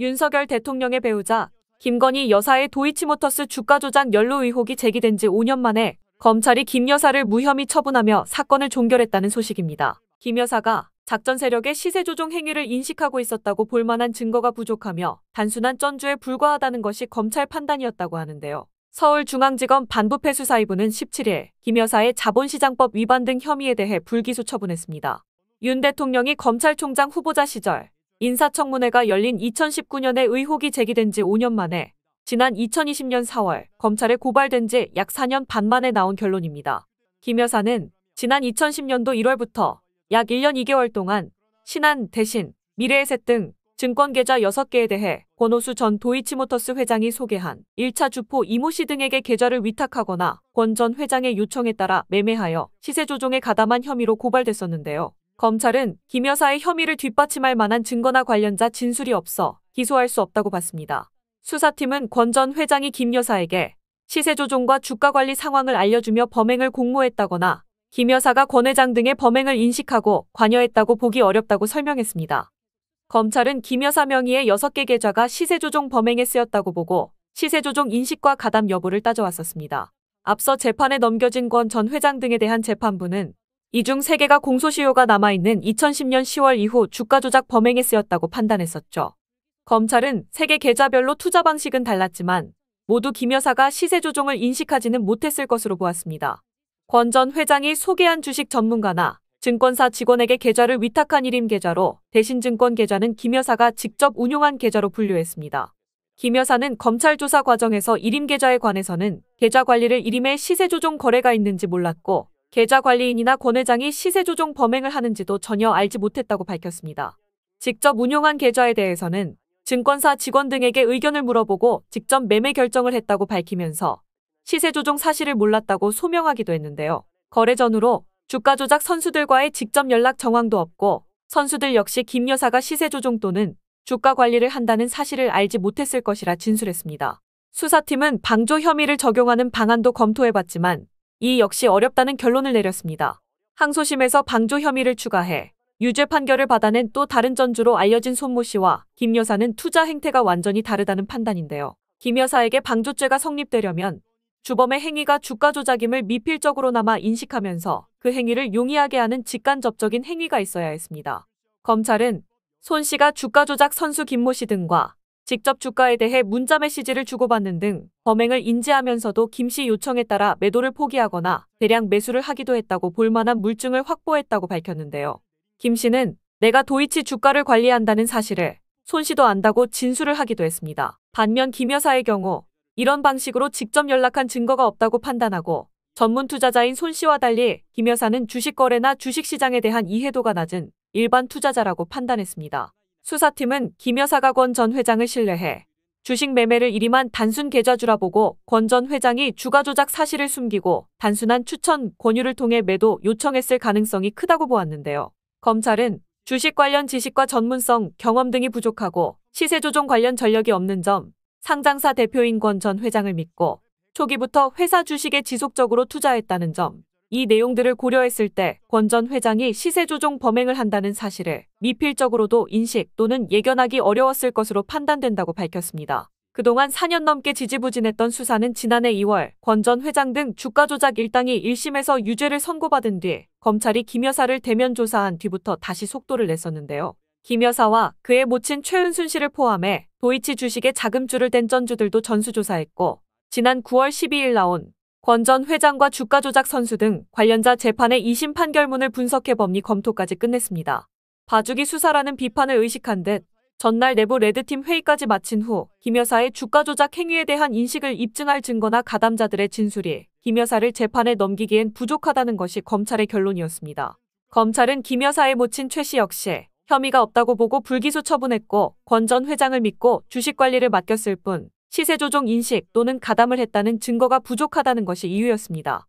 윤석열 대통령의 배우자 김건희 여사의 도이치모터스 주가 조작 연루 의혹이 제기된 지 5년 만에 검찰이 김 여사를 무혐의 처분하며 사건을 종결했다는 소식입니다. 김 여사가 작전 세력의 시세 조종 행위를 인식하고 있었다고 볼 만한 증거가 부족하며 단순한 전주에 불과하다는 것이 검찰 판단이었다고 하는데요. 서울중앙지검 반부패수사이부는 17일 김 여사의 자본시장법 위반 등 혐의에 대해 불기소 처분했습니다. 윤 대통령이 검찰총장 후보자 시절 인사청문회가 열린 2019년에 의혹이 제기된 지 5년 만에 지난 2020년 4월 검찰에 고발된 지 약 4년 반 만에 나온 결론입니다. 김 여사는 지난 2010년도 1월부터 약 1년 2개월 동안 신한, 대신, 미래에셋 등 증권계좌 6개에 대해 권오수 전 도이치모터스 회장이 소개한 1차 주포 이모 씨 등에게 계좌를 위탁하거나 권 전 회장의 요청에 따라 매매하여 시세 조종에 가담한 혐의로 고발됐었는데요. 검찰은 김 여사의 혐의를 뒷받침할 만한 증거나 관련자 진술이 없어 기소할 수 없다고 봤습니다. 수사팀은 권 전 회장이 김 여사에게 시세 조종과 주가 관리 상황을 알려주며 범행을 공모했다거나 김 여사가 권 회장 등의 범행을 인식하고 관여했다고 보기 어렵다고 설명했습니다. 검찰은 김 여사 명의의 6개 계좌가 시세 조종 범행에 쓰였다고 보고 시세 조종 인식과 가담 여부를 따져왔었습니다. 앞서 재판에 넘겨진 권 전 회장 등에 대한 재판부는 이 중 3개가 공소시효가 남아있는 2010년 10월 이후 주가 조작 범행에 쓰였다고 판단했었죠. 검찰은 3개 계좌별로 투자 방식은 달랐지만 모두 김 여사가 시세 조종을 인식하지는 못했을 것으로 보았습니다. 권 전 회장이 소개한 주식 전문가나 증권사 직원에게 계좌를 위탁한 일임 계좌로 대신증권 계좌는 김 여사가 직접 운용한 계좌로 분류했습니다. 김 여사는 검찰 조사 과정에서 일임 계좌에 관해서는 계좌 관리를 일임에 시세 조종 거래가 있는지 몰랐고 계좌 관리인이나 권 회장이 시세 조종 범행을 하는지도 전혀 알지 못했다고 밝혔습니다. 직접 운용한 계좌에 대해서는 증권사 직원 등에게 의견을 물어보고 직접 매매 결정을 했다고 밝히면서 시세 조종 사실을 몰랐다고 소명하기도 했는데요. 거래 전후로 주가 조작 선수들과의 직접 연락 정황도 없고 선수들 역시 김 여사가 시세 조종 또는 주가 관리를 한다는 사실을 알지 못했을 것이라 진술했습니다. 수사팀은 방조 혐의를 적용하는 방안도 검토해봤지만 이 역시 어렵다는 결론을 내렸습니다. 항소심에서 방조 혐의를 추가해 유죄 판결을 받아낸 또 다른 전주로 알려진 손모 씨와 김 여사는 투자 행태가 완전히 다르다는 판단인데요. 김 여사에게 방조죄가 성립되려면 주범의 행위가 주가 조작임을 미필적으로나마 인식하면서 그 행위를 용이하게 하는 직간접적인 행위가 있어야 했습니다. 검찰은 손 씨가 주가 조작 선수 김모 씨 등과 직접 주가에 대해 문자 메시지를 주고받는 등 범행을 인지하면서도 김 씨 요청에 따라 매도를 포기하거나 대량 매수를 하기도 했다고 볼 만한 물증을 확보했다고 밝혔는데요. 김 씨는 내가 도이치 주가를 관리한다는 사실을 손 씨도 안다고 진술을 하기도 했습니다. 반면 김 여사의 경우 이런 방식으로 직접 연락한 증거가 없다고 판단하고 전문 투자자인 손 씨와 달리 김 여사는 주식 거래나 주식시장에 대한 이해도가 낮은 일반 투자자라고 판단했습니다. 수사팀은 김 여사가 권 전 회장을 신뢰해 주식 매매를 일임한 단순 계좌주라 보고 권 전 회장이 주가 조작 사실을 숨기고 단순한 추천, 권유를 통해 매도 요청했을 가능성이 크다고 보았는데요. 검찰은 주식 관련 지식과 전문성, 경험 등이 부족하고 시세 조종 관련 전력이 없는 점, 상장사 대표인 권 전 회장을 믿고 초기부터 회사 주식에 지속적으로 투자했다는 점, 이 내용들을 고려했을 때 권 전 회장이 시세 조종 범행을 한다는 사실을 미필적으로도 인식 또는 예견하기 어려웠을 것으로 판단된다고 밝혔습니다. 그동안 4년 넘게 지지부진했던 수사는 지난해 2월 권 전 회장 등 주가 조작 일당이 1심에서 유죄를 선고받은 뒤 검찰이 김 여사를 대면 조사한 뒤부터 다시 속도를 냈었는데요. 김 여사와 그의 모친 최은순 씨를 포함해 도이치 주식에 자금줄을 댄 전주들도 전수조사했고 지난 9월 12일 나온 권 전 회장과 주가 조작 선수 등 관련자 재판의 2심 판결문을 분석해 법리 검토까지 끝냈습니다. 봐주기 수사라는 비판을 의식한 듯 전날 내부 레드팀 회의까지 마친 후 김 여사의 주가 조작 행위에 대한 인식을 입증할 증거나 가담자들의 진술이 김 여사를 재판에 넘기기엔 부족하다는 것이 검찰의 결론이었습니다. 검찰은 김 여사의 모친 최 씨 역시 혐의가 없다고 보고 불기소 처분했고 권 전 회장을 믿고 주식 관리를 맡겼을 뿐 시세 조종 인식 또는 가담을 했다는 증거가 부족하다는 것이 이유였습니다.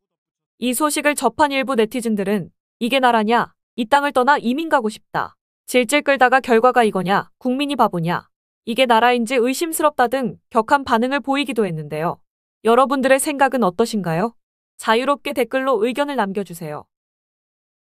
이 소식을 접한 일부 네티즌들은 이게 나라냐? 이 땅을 떠나 이민 가고 싶다. 질질 끌다가 결과가 이거냐? 국민이 바보냐? 이게 나라인지 의심스럽다 등 격한 반응을 보이기도 했는데요. 여러분들의 생각은 어떠신가요? 자유롭게 댓글로 의견을 남겨주세요.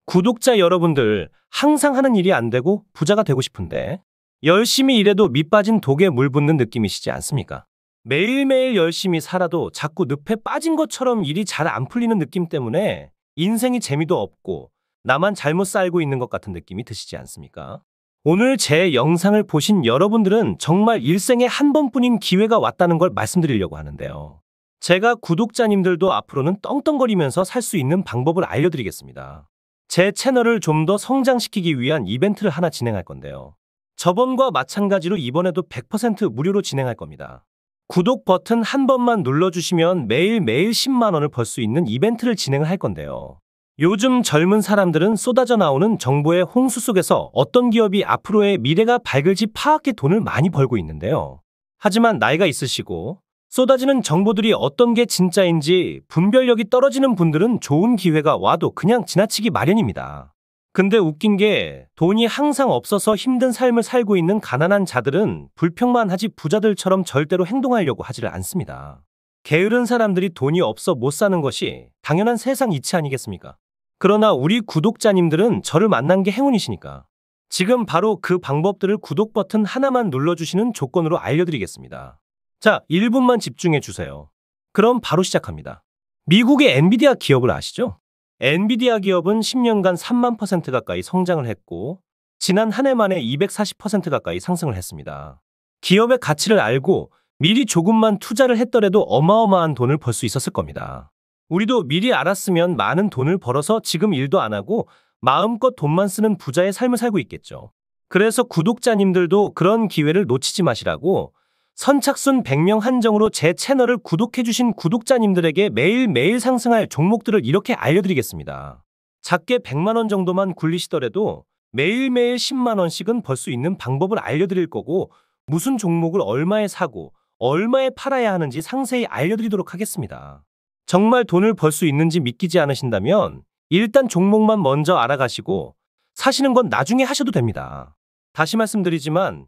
구독자 여러분들, 항상 하는 일이 안 되고 부자가 되고 싶은데 열심히 일해도 밑 빠진 독에 물 붓는 느낌이시지 않습니까? 매일매일 열심히 살아도 자꾸 늪에 빠진 것처럼 일이 잘 안 풀리는 느낌 때문에 인생이 재미도 없고 나만 잘못 살고 있는 것 같은 느낌이 드시지 않습니까? 오늘 제 영상을 보신 여러분들은 정말 일생에 한 번뿐인 기회가 왔다는 걸 말씀드리려고 하는데요. 제가 구독자님들도 앞으로는 떵떵거리면서 살 수 있는 방법을 알려드리겠습니다. 제 채널을 좀 더 성장시키기 위한 이벤트를 하나 진행할 건데요. 저번과 마찬가지로 이번에도 100% 무료로 진행할 겁니다. 구독 버튼 한 번만 눌러주시면 매일매일 10만 원을 벌 수 있는 이벤트를 진행을 할 건데요. 요즘 젊은 사람들은 쏟아져 나오는 정보의 홍수 속에서 어떤 기업이 앞으로의 미래가 밝을지 파악해 돈을 많이 벌고 있는데요. 하지만 나이가 있으시고 쏟아지는 정보들이 어떤 게 진짜인지 분별력이 떨어지는 분들은 좋은 기회가 와도 그냥 지나치기 마련입니다. 근데 웃긴 게 돈이 항상 없어서 힘든 삶을 살고 있는 가난한 자들은 불평만 하지 부자들처럼 절대로 행동하려고 하지를 않습니다. 게으른 사람들이 돈이 없어 못 사는 것이 당연한 세상 이치 아니겠습니까? 그러나 우리 구독자님들은 저를 만난 게 행운이시니까 지금 바로 그 방법들을 구독 버튼 하나만 눌러주시는 조건으로 알려드리겠습니다. 자, 1분만 집중해 주세요. 그럼 바로 시작합니다. 미국의 엔비디아 기업을 아시죠? 엔비디아 기업은 10년간 3만 % 가까이 성장을 했고 지난 한 해 만에 240% 가까이 상승을 했습니다. 기업의 가치를 알고 미리 조금만 투자를 했더라도 어마어마한 돈을 벌 수 있었을 겁니다. 우리도 미리 알았으면 많은 돈을 벌어서 지금 일도 안 하고 마음껏 돈만 쓰는 부자의 삶을 살고 있겠죠. 그래서 구독자님들도 그런 기회를 놓치지 마시라고 선착순 100명 한정으로 제 채널을 구독해주신 구독자님들에게 매일매일 상승할 종목들을 이렇게 알려드리겠습니다. 작게 100만 원 정도만 굴리시더라도 매일매일 10만 원씩은 벌 수 있는 방법을 알려드릴 거고 무슨 종목을 얼마에 사고 얼마에 팔아야 하는지 상세히 알려드리도록 하겠습니다. 정말 돈을 벌 수 있는지 믿기지 않으신다면 일단 종목만 먼저 알아가시고 사시는 건 나중에 하셔도 됩니다. 다시 말씀드리지만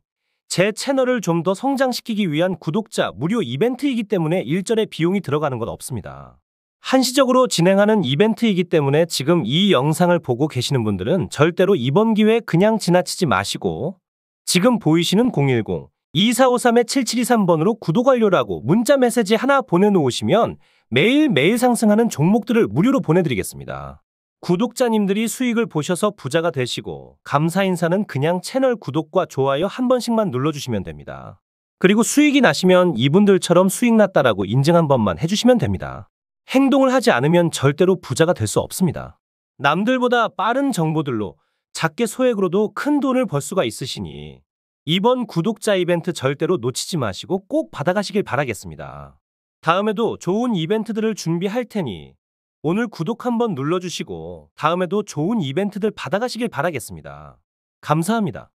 제 채널을 좀 더 성장시키기 위한 구독자 무료 이벤트이기 때문에 일절의 비용이 들어가는 건 없습니다. 한시적으로 진행하는 이벤트이기 때문에 지금 이 영상을 보고 계시는 분들은 절대로 이번 기회 그냥 지나치지 마시고 지금 보이시는 010-2453-7723번으로 구독 완료라고 문자 메시지 하나 보내놓으시면 매일매일 상승하는 종목들을 무료로 보내드리겠습니다. 구독자님들이 수익을 보셔서 부자가 되시고 감사 인사는 그냥 채널 구독과 좋아요 한 번씩만 눌러주시면 됩니다. 그리고 수익이 나시면 이분들처럼 수익 났다라고 인증 한 번만 해주시면 됩니다. 행동을 하지 않으면 절대로 부자가 될 수 없습니다. 남들보다 빠른 정보들로 작게 소액으로도 큰 돈을 벌 수가 있으시니 이번 구독자 이벤트 절대로 놓치지 마시고 꼭 받아가시길 바라겠습니다. 다음에도 좋은 이벤트들을 준비할 테니 오늘 구독 한번 눌러주시고 다음에도 좋은 이벤트들 받아가시길 바라겠습니다. 감사합니다.